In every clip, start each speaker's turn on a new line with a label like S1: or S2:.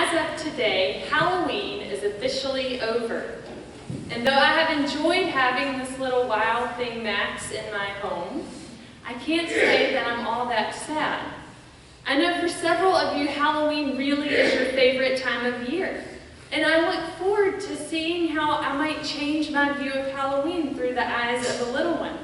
S1: as of today, Halloween is officially over. And though I have enjoyed having this little wild thing Max in my home, I can't say that I'm all that sad. I know for several of you, Halloween really is your favorite time of year. And I look forward to seeing how I might change my view of Halloween through the eyes of a little one.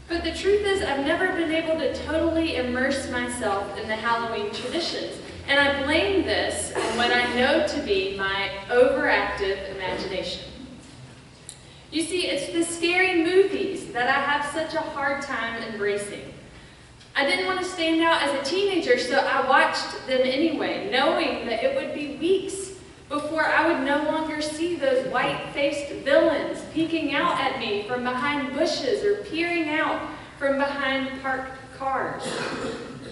S1: But the truth is, I've never been able to totally immerse myself in the Halloween traditions. And I blame this on what I know to be my overactive imagination. You see, it's the scary movies that I have such a hard time embracing. I didn't want to stand out as a teenager, so I watched them anyway, knowing that it would be weeks before I would no longer see those white-faced villains peeking out at me from behind bushes or peering out from behind parked cars.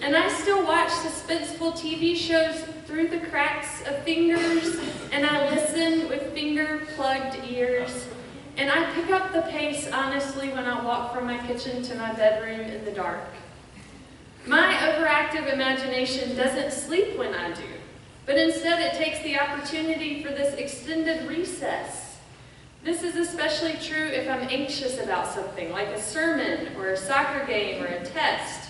S1: And I still watch suspenseful TV shows through the cracks of fingers, and I listen with finger-plugged ears, and I pick up the pace, honestly, when I walk from my kitchen to my bedroom in the dark. My overactive imagination doesn't sleep when I do, but instead it takes the opportunity for this extended recess. This is especially true if I'm anxious about something, like a sermon or a soccer game or a test.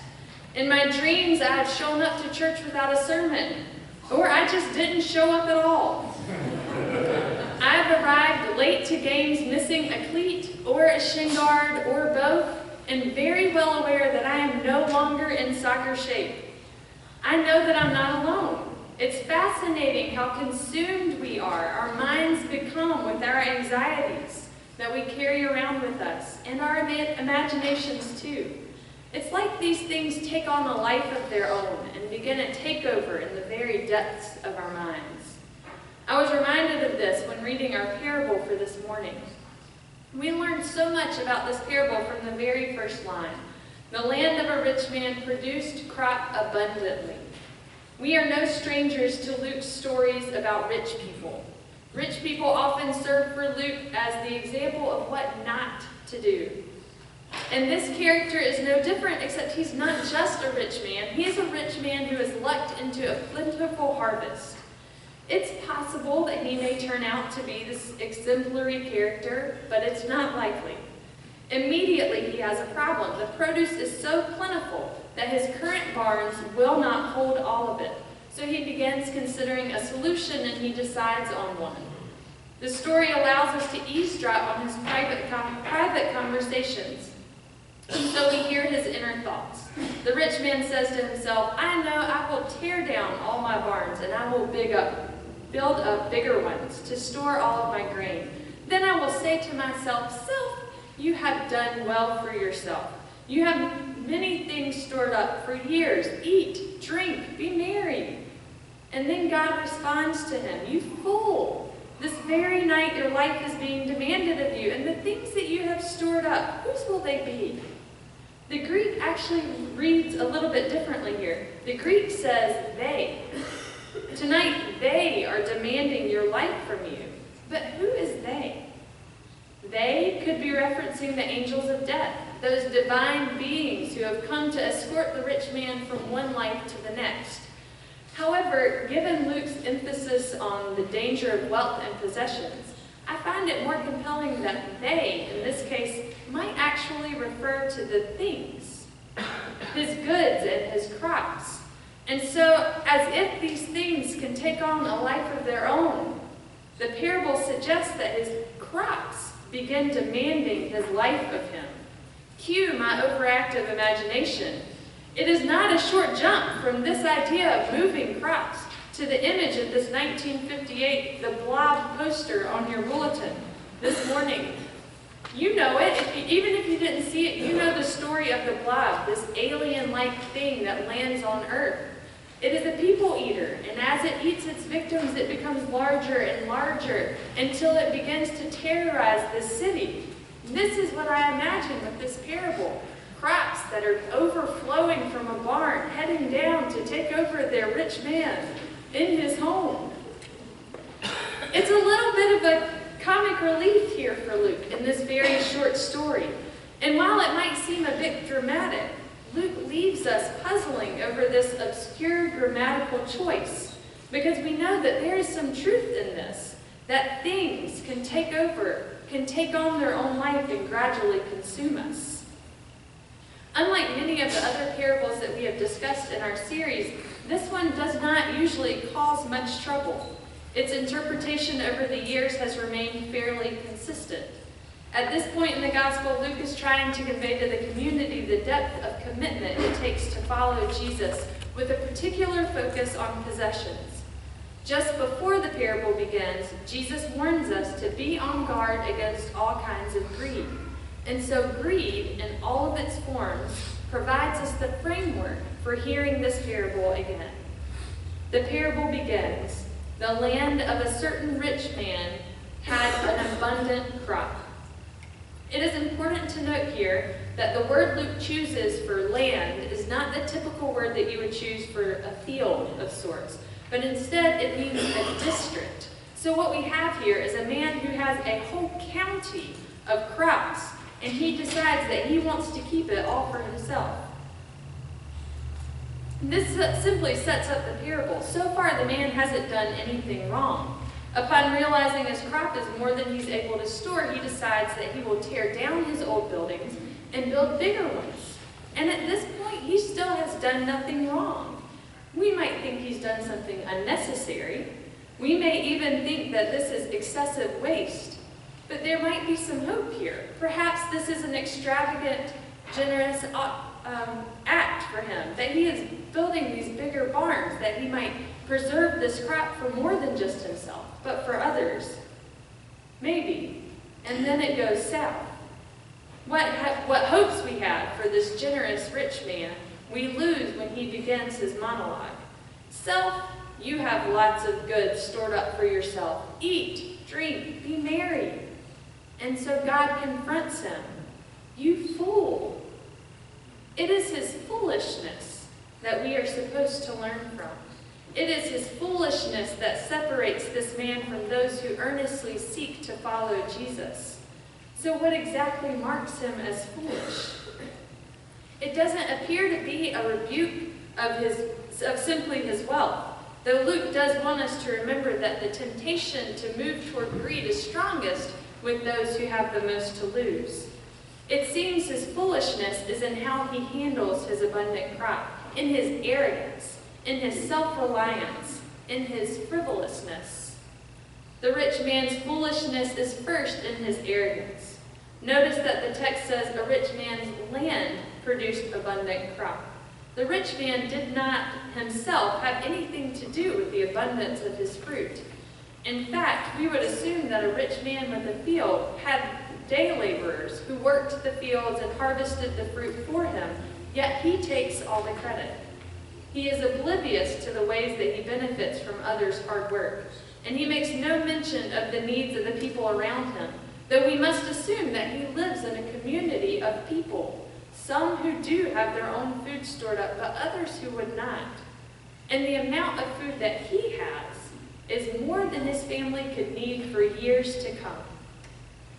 S1: In my dreams, I have shown up to church without a sermon, or I just didn't show up at all. I've arrived late to games missing a cleat or a shin guard or both, and very well aware that I am no longer in soccer shape. I know that I'm not alone. It's fascinating how consumed we are, our minds become with our anxieties that we carry around with us, and our imaginations too. It's like these things take on a life of their own and begin a takeover in the very depths of our minds. I was reminded of this when reading our parable for this morning. We learned so much about this parable from the very first line. The land of a rich man produced crop abundantly. We are no strangers to Luke's stories about rich people. Rich people often serve for Luke as the example of what not to do. And this character is no different, except he's not just a rich man. He's a rich man who is lucked into a plentiful harvest. It's possible that he may turn out to be this exemplary character, but it's not likely. Immediately, he has a problem. The produce is so plentiful that his current barns will not hold all of it. So he begins considering a solution, and he decides on one. The story allows us to eavesdrop on his private conversations. And so we hear his inner thoughts. The rich man says to himself, I know I will tear down all my barns, and I will build up bigger ones to store all of my grain. Then I will say to myself, Self, you have done well for yourself. You have many things stored up for years. Eat, drink, be merry. And then God responds to him, You fool! This very night your life is being demanded of you, and the things that you have stored up, whose will they be? The Greek actually reads a little bit differently here. The Greek says they. Tonight, they are demanding your life from you. But who is they? They could be referencing the angels of death, those divine beings who have come to escort the rich man from one life to the next. However, given Luke's emphasis on the danger of wealth and possessions, I find it more compelling that they, in this case, might actually refer to the things, his goods and his crops. And so, as if these things can take on a life of their own, the parable suggests that his crops begin demanding his life of him. Cue my overactive imagination. It is not a short jump from this idea of moving crops to the image of this 1958 The Blob poster on your bulletin this morning. You know it. Even if you didn't see it, you know the story of the Blob, this alien-like thing that lands on Earth. It is a people eater, and as it eats its victims, it becomes larger and larger until it begins to terrorize this city. This is what I imagine with this parable. Crops that are overflowing from a barn, heading down to take over their rich man in his home. It's a little bit of a comic relief here for Luke in this very short story. And while it might seem a bit dramatic, Luke leaves us puzzling over this obscure grammatical choice. Because we know that there is some truth in this, that things can take on their own life and gradually consume us. Unlike many of the other parables that we have discussed in our series, this one does not usually cause much trouble. Its interpretation over the years has remained fairly consistent. At this point in the Gospel, Luke is trying to convey to the community the depth of commitment it takes to follow Jesus, with a particular focus on possessions. Just before the parable begins, Jesus warns us to be on guard against all kinds of greed. And so greed, in all of its forms, provides us the framework for hearing this parable again. The parable begins, "The land of a certain rich man had an abundant crop." It is important to note here that the word Luke chooses for land is not the typical word that you would choose for a field of sorts, but instead it means a district. So what we have here is a man who has a whole county of crops, and he decides that he wants to keep it all for himself. This simply sets up the parable. So far, the man hasn't done anything wrong. Upon realizing his crop is more than he's able to store, he decides that he will tear down his old buildings and build bigger ones. And at this point, he still has done nothing wrong. We might think he's done something unnecessary. We may even think that this is excessive waste. But there might be some hope here. Perhaps this is an extravagant, generous act for him, that he is building these bigger barns, that he might preserve this crop for more than just himself, but for others. Maybe. And then it goes south. What hopes we have for this generous rich man, we lose when he begins his monologue. "Self, you have lots of goods stored up for yourself. Eat, drink, be merry." And so God confronts him. "You fool." It is his foolishness that we are supposed to learn from. It is his foolishness that separates this man from those who earnestly seek to follow Jesus. So what exactly marks him as foolish? It doesn't appear to be a rebuke of simply his wealth, though Luke does want us to remember that the temptation to move toward greed is strongest with those who have the most to lose. It seems his foolishness is in how he handles his abundant crop, in his arrogance, in his self-reliance, in his frivolousness. The rich man's foolishness is first in his arrogance. Notice that the text says a rich man's land produced abundant crop. The rich man did not himself have anything to do with the abundance of his fruit. In fact, we would assume that a rich man with a field had day laborers who worked the fields and harvested the fruit for him, yet he takes all the credit. He is oblivious to the ways that he benefits from others' hard work, and he makes no mention of the needs of the people around him, though we must assume that he lives in a community of people, some who do have their own food stored up, but others who would not. And the amount of food that he has is more than his family could need for years to come.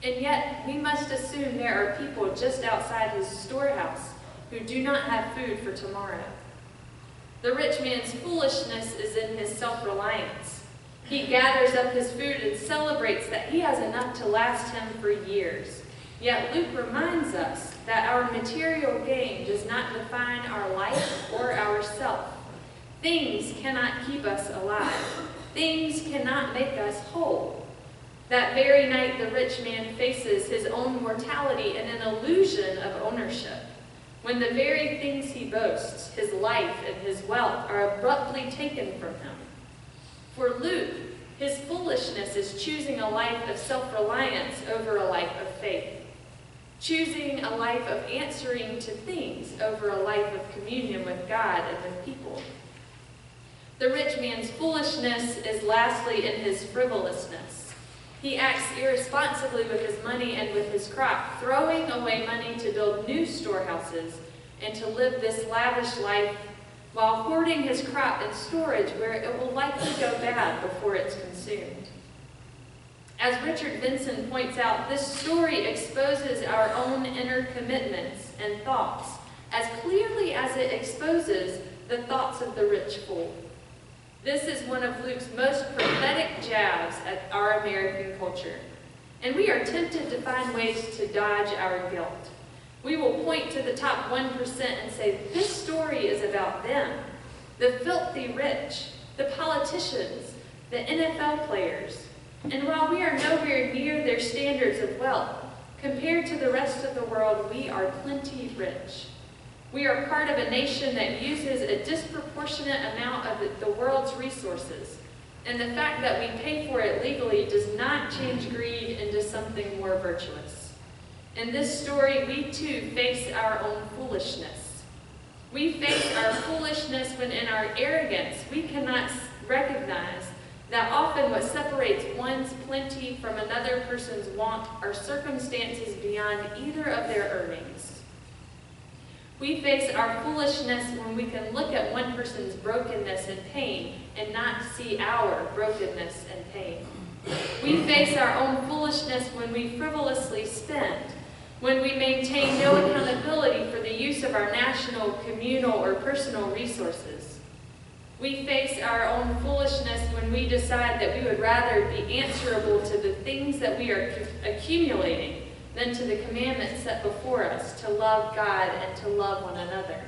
S1: And yet, we must assume there are people just outside his storehouse who do not have food for tomorrow. The rich man's foolishness is in his self-reliance. He gathers up his food and celebrates that he has enough to last him for years. Yet Luke reminds us that our material gain does not define our life or our self. Things cannot keep us alive. Things cannot make us whole. That very night, the rich man faces his own mortality and an illusion of ownership, when the very things he boasts, his life and his wealth, are abruptly taken from him. For Luke, his foolishness is choosing a life of self-reliance over a life of faith, choosing a life of answering to things over a life of communion with God and with people. The rich man's foolishness is lastly in his frivolousness. He acts irresponsibly with his money and with his crop, throwing away money to build new storehouses and to live this lavish life while hoarding his crop in storage where it will likely go bad before it's consumed. As Richard Vinson points out, this story exposes our own inner commitments and thoughts as clearly as it exposes the thoughts of the rich fool. This is one of Luke's most prophetic jabs at our American culture. And we are tempted to find ways to dodge our guilt. We will point to the top 1% and say, this story is about them. The filthy rich, the politicians, the NFL players. And while we are nowhere near their standards of wealth, compared to the rest of the world, we are plenty rich. We are part of a nation that uses a disproportionate amount of the world's resources. And the fact that we pay for it legally does not change greed into something more virtuous. In this story, we too face our own foolishness. We face our foolishness when in our arrogance we cannot recognize that often what separates one's plenty from another person's want are circumstances beyond either of their earnings. We face our foolishness when we can look at one person's brokenness and pain and not see our brokenness and pain. We face our own foolishness when we frivolously spend, when we maintain no accountability for the use of our national, communal, or personal resources. We face our own foolishness when we decide that we would rather be answerable to the things that we are accumulating than to the commandments set before us to love God and to love one another.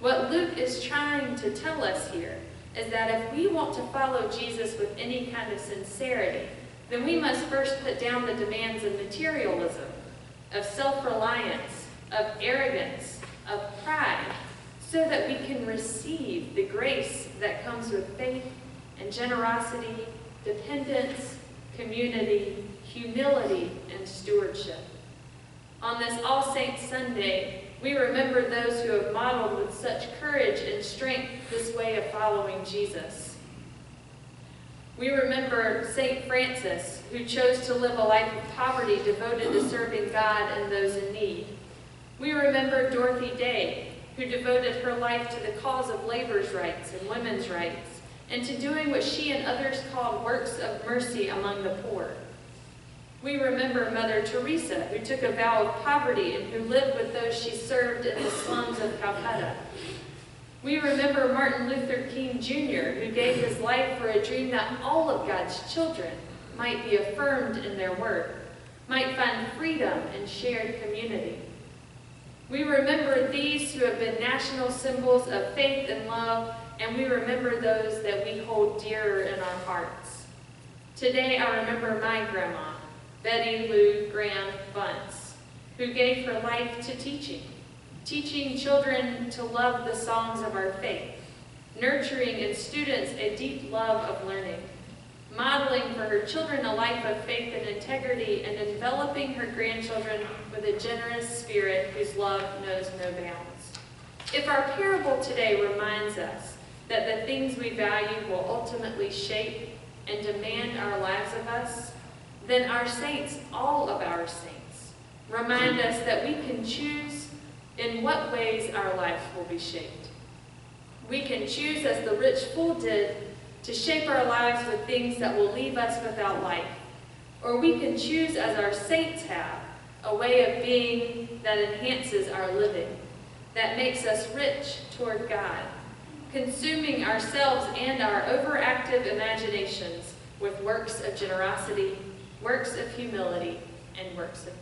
S1: What Luke is trying to tell us here is that if we want to follow Jesus with any kind of sincerity, then we must first put down the demands of materialism, of self-reliance, of arrogance, of pride, so that we can receive the grace that comes with faith and generosity, dependence, community, humility, and stewardship. On this All Saints Sunday, we remember those who have modeled with such courage and strength this way of following Jesus. We remember St. Francis, who chose to live a life of poverty devoted to serving God and those in need. We remember Dorothy Day, who devoted her life to the cause of labor's rights and women's rights, and to doing what she and others called works of mercy among the poor. We remember Mother Teresa, who took a vow of poverty and who lived with those she served in the slums of Calcutta. We remember Martin Luther King Jr., who gave his life for a dream that all of God's children might be affirmed in their worth, might find freedom and shared community. We remember these who have been national symbols of faith and love, and we remember those that we hold dearer in our hearts. Today I remember my grandma, Betty Lou Graham Bunce, who gave her life to teaching children to love the songs of our faith, nurturing in students a deep love of learning, modeling for her children a life of faith and integrity, and enveloping her grandchildren with a generous spirit whose love knows no bounds. If our parable today reminds us that the things we value will ultimately shape and demand our lives of us, then our saints, all of our saints, remind us that we can choose in what ways our life will be shaped. We can choose, as the rich fool did, to shape our lives with things that will leave us without life. Or we can choose, as our saints have, a way of being that enhances our living, that makes us rich toward God, consuming ourselves and our overactive imaginations with works of generosity, works of humility, and works of